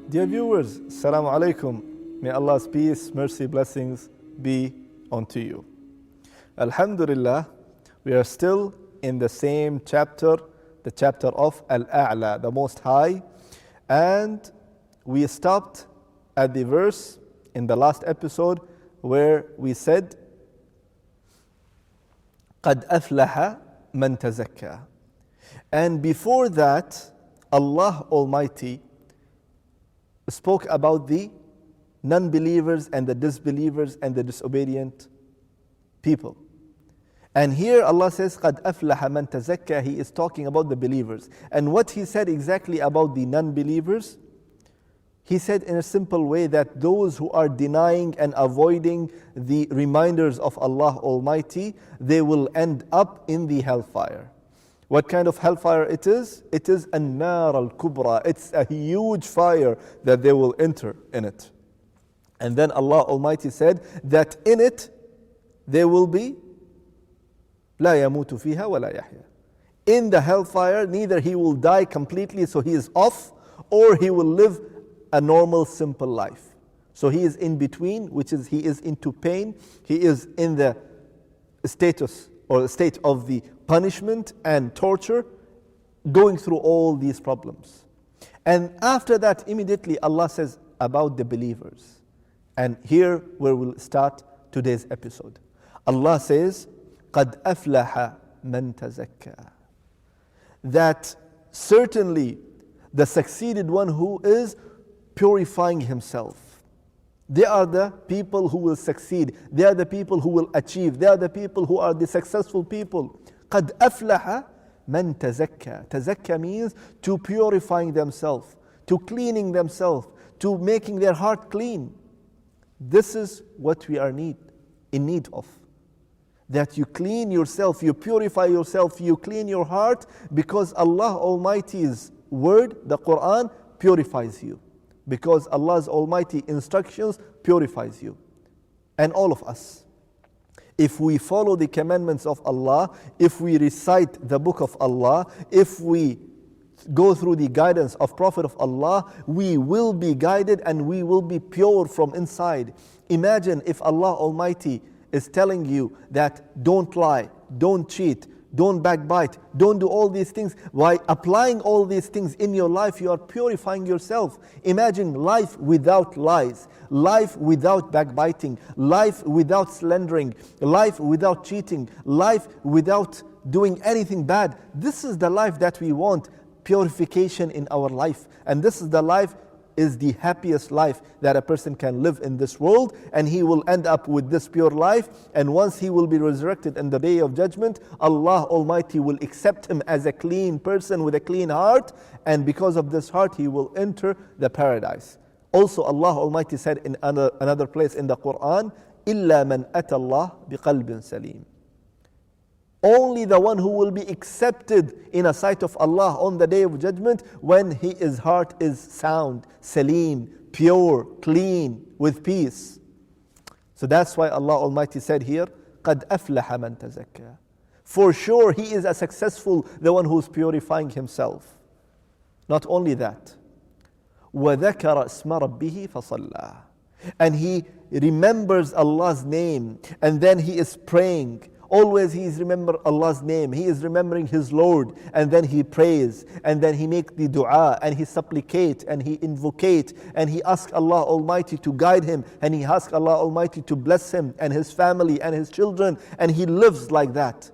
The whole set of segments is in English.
Dear viewers, Assalamu alaikum. May Allah's peace, mercy, blessings be unto you. Alhamdulillah, we are still in the same chapter, the chapter of Al-Aala, the Most High. And we stopped at the verse in the last episode where we said, قَدْ أَفْلَحَ مَنْ تَزَكَّى. And before that, Allah Almighty spoke about the non-believers and the disbelievers and the disobedient people. And here Allah says, قَدْ أَفْلَحَ مَنْ تَزَكَّى. He is talking about the believers. And what He said exactly about the non-believers, He said in a simple way that those who are denying and avoiding the reminders of Allah Almighty, they will end up in the hellfire. What kind of hellfire it is? It is an-nar al-kubra. It's a huge fire that they will enter in it. And then Allah Almighty said that in it, they will be لا يموت فيها ولا يحيا. In the hellfire, neither he will die completely, so he is off, or he will live a normal, simple life. So he is in between, which is he is into pain. He is in the status or the state of the punishment and torture, going through all these problems. And after that, immediately Allah says about the believers. And here where we'll start today's episode. Allah says, قَدْ أَفْلَحَ مَنْ تَزَكَّى. That certainly the succeeded one who is purifying himself. They are the people who will succeed. They are the people who will achieve. They are the people who are the successful people. قَدْ أَفْلَحَ مَنْ تَزَكَّى. Tazakka means to purifying themselves, to cleaning themselves, to making their heart clean. This is what we are in need of. That you clean yourself, you purify yourself, you clean your heart, because Allah Almighty's word, the Quran, purifies you. Because Allah's Almighty instructions purifies you. And all of us. If we follow the commandments of Allah, if we recite the book of Allah, if we go through the guidance of Prophet of Allah, we will be guided and we will be pure from inside. Imagine if Allah Almighty is telling you that don't lie, don't cheat, don't backbite, don't do all these things. By applying all these things in your life, you are purifying yourself. Imagine life without lies, life without backbiting, life without slandering, life without cheating, life without doing anything bad. This is the life that we want, purification in our life. And this is the life, is the happiest life that a person can live in this world, and he will end up with this pure life. And once he will be resurrected in the day of judgment, Allah Almighty will accept him as a clean person with a clean heart, and because of this heart he will enter the paradise. Also Allah Almighty said in another place in the Quran, إِلَّا مَنْ أَتَى اللَّهَ بِقَلْبٍ سَلِيمٍ. Only the one who will be accepted in a sight of Allah on the day of judgment, when his heart is sound, salim, pure, clean, with peace. So that's why Allah Almighty said here, قَدْ أَفْلَحَ مَنْ تَزَكَّى. For sure he is a successful, the one who is purifying himself. Not only that, وَذَكَرَ اسْمَ رَبِّهِ فَصَلَّى. And he remembers Allah's name, and then he is praying. Always he is remember Allah's name. He is remembering his Lord, and then he prays, and then he make the dua, and he supplicate, and he invocate, and he asks Allah Almighty to guide him, and he asks Allah Almighty to bless him and his family and his children, and he lives like that.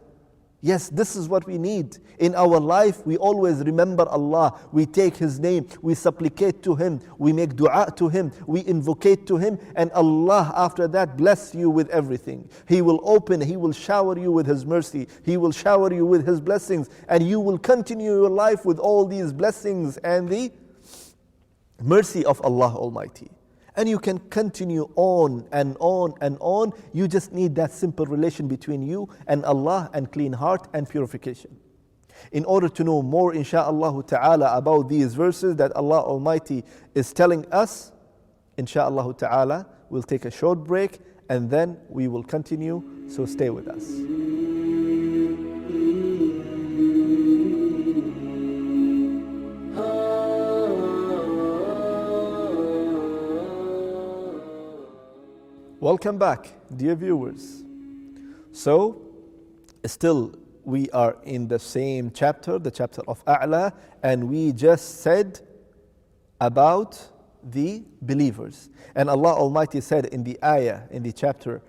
Yes, this is what we need. In our life, we always remember Allah. We take His name, we supplicate to Him, we make dua to Him, we invocate to Him, and Allah after that bless you with everything. He will open, He will shower you with His mercy, He will shower you with His blessings, and you will continue your life with all these blessings and the mercy of Allah Almighty. And you can continue on and on and on. You just need that simple relation between you and Allah, and clean heart and purification. In order to know more, insha'Allah ta'ala, about these verses that Allah Almighty is telling us, insha'Allah ta'ala, we'll take a short break and then we will continue. So stay with us. Welcome back, dear viewers. So, still we are in the same chapter, the chapter of Al-Aala, and we just said about the believers. And Allah Almighty said in the ayah, in the chapter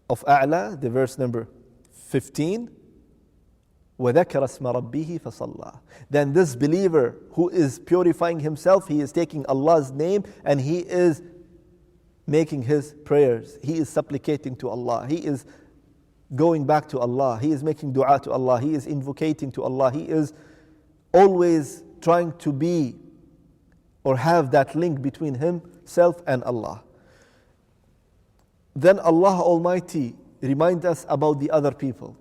of Al-Aala, the verse number 15, وَذَكَرَ اسْمَ رَبِّهِ فَصَلَّى. Then this believer who is purifying himself, he is taking Allah's name and he is making his prayers. He is supplicating to Allah. He is going back to Allah. He is making dua to Allah. He is invocating to Allah. He is always trying to be or have that link between himself and Allah. Then Allah Almighty reminds us about the other people.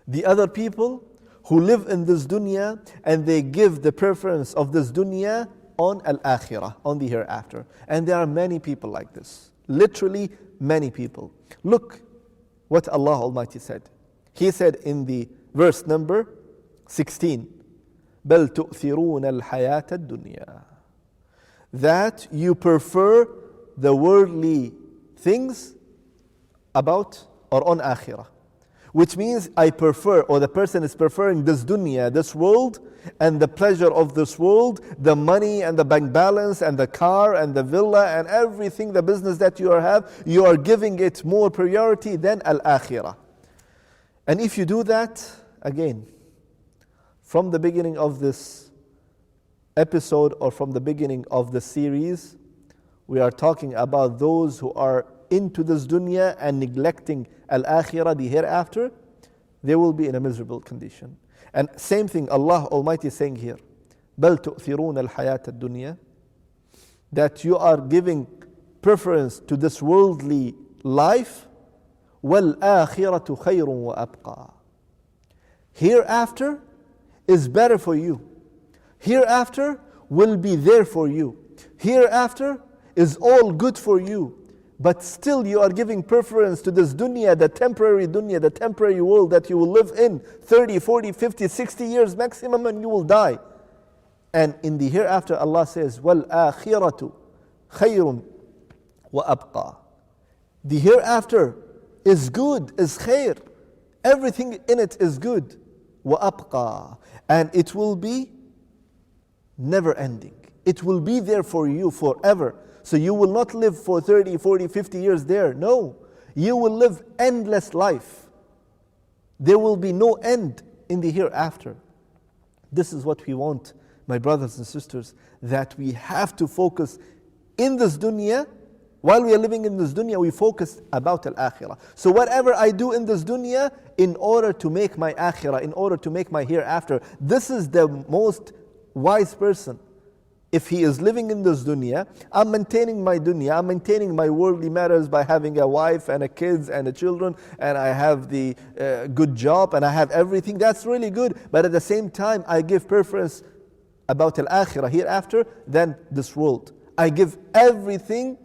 The other people who live in this dunya and they give the preference of this dunya on al-akhirah, on the hereafter. And there are many people like this. Literally many people. Look what Allah Almighty said. He said in the verse number 16, بَلْ تُؤْثِرُونَ الْحَيَاةَ الدُّنْيَا. That you prefer the worldly things about or on akhirah. Which means I prefer, or the person is preferring this dunya, this world, and the pleasure of this world, the money and the bank balance and the car and the villa and everything, the business that you have, you are giving it more priority than al-akhirah. And if you do that, again, from the beginning of this episode or from the beginning of the series, we are talking about those who are into this dunya and neglecting al-akhirah, the hereafter, they will be in a miserable condition. And same thing Allah Almighty is saying here, بَلْ تُؤْثِرُونَ الْحَيَاةَ الدُّنْيَا, that you are giving preference to this worldly life, وَالْآخِرَةُ خَيْرٌ وَأَبْقَى. Hereafter is better for you. Hereafter will be there for you. Hereafter is all good for you. But still you are giving preference to this dunya, the temporary world that you will live in 30, 40, 50, 60 years maximum and you will die. And in the hereafter Allah says, وَالْآخِرَةُ خَيْرٌ وَأَبْقَى. The hereafter is good, is khair. Everything in it is good. وَأَبْقَى. And it will be never ending. It will be there for you forever. So you will not live for 30, 40, 50 years there. No. You will live endless life. There will be no end in the hereafter. This is what we want, my brothers and sisters, that we have to focus in this dunya. While we are living in this dunya, we focus about al-akhirah. So whatever I do in this dunya, in order to make my akhirah, in order to make my hereafter, this is the most wise person. If he is living in this dunya, I'm maintaining my dunya, I'm maintaining my worldly matters by having a wife and a kids and a children, and I have the good job and I have everything, that's really good. But at the same time, I give preference about al-akhirah, hereafter, than this world. I give everything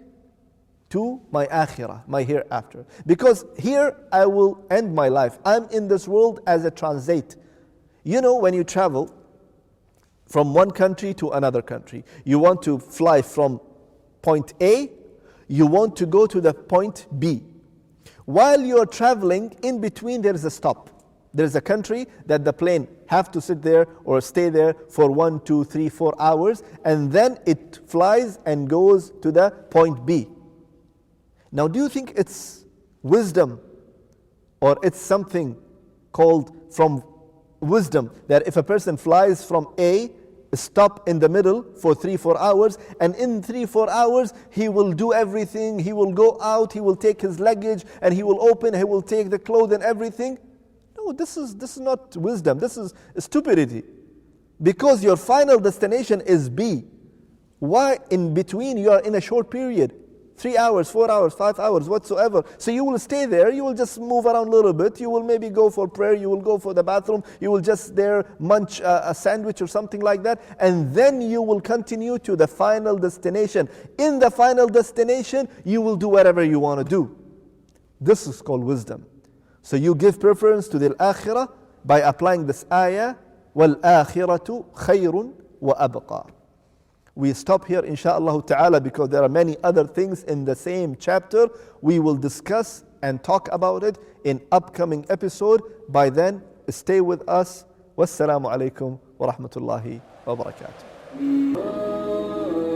to my akhirah, my hereafter. Because here I will end my life. I'm in this world as a transit. You know, when you travel from one country to another country, you want to fly from point A, you want to go to the point B. While you are traveling, in between there is a stop. There is a country that the plane have to sit there or stay there for 1, 2, 3, 4 hours, and then it flies and goes to the point B. Now, do you think it's wisdom or it's something called from wisdom that if a person flies from A, stop in the middle for 3-4 hours, and in 3-4 hours he will do everything, he will go out, he will take his luggage and he will open, he will take the clothes and everything? No, this is not wisdom, this is stupidity. Because your final destination is B. Why in between you are in a short period? 3 hours, 4 hours, 5 hours, whatsoever. So you will stay there, you will just move around a little bit, you will maybe go for prayer, you will go for the bathroom, you will just there munch a sandwich or something like that, and then you will continue to the final destination. In the final destination, you will do whatever you want to do. This is called wisdom. So you give preference to the akhirah by applying this ayah, وَالْآخِرَةُ خَيْرٌ وَأَبْقَى. We stop here insha'Allah ta'ala because there are many other things in the same chapter. We will discuss and talk about it in upcoming episode. By then, stay with us. Wassalamu alaikum wa rahmatullahi wa barakatuh.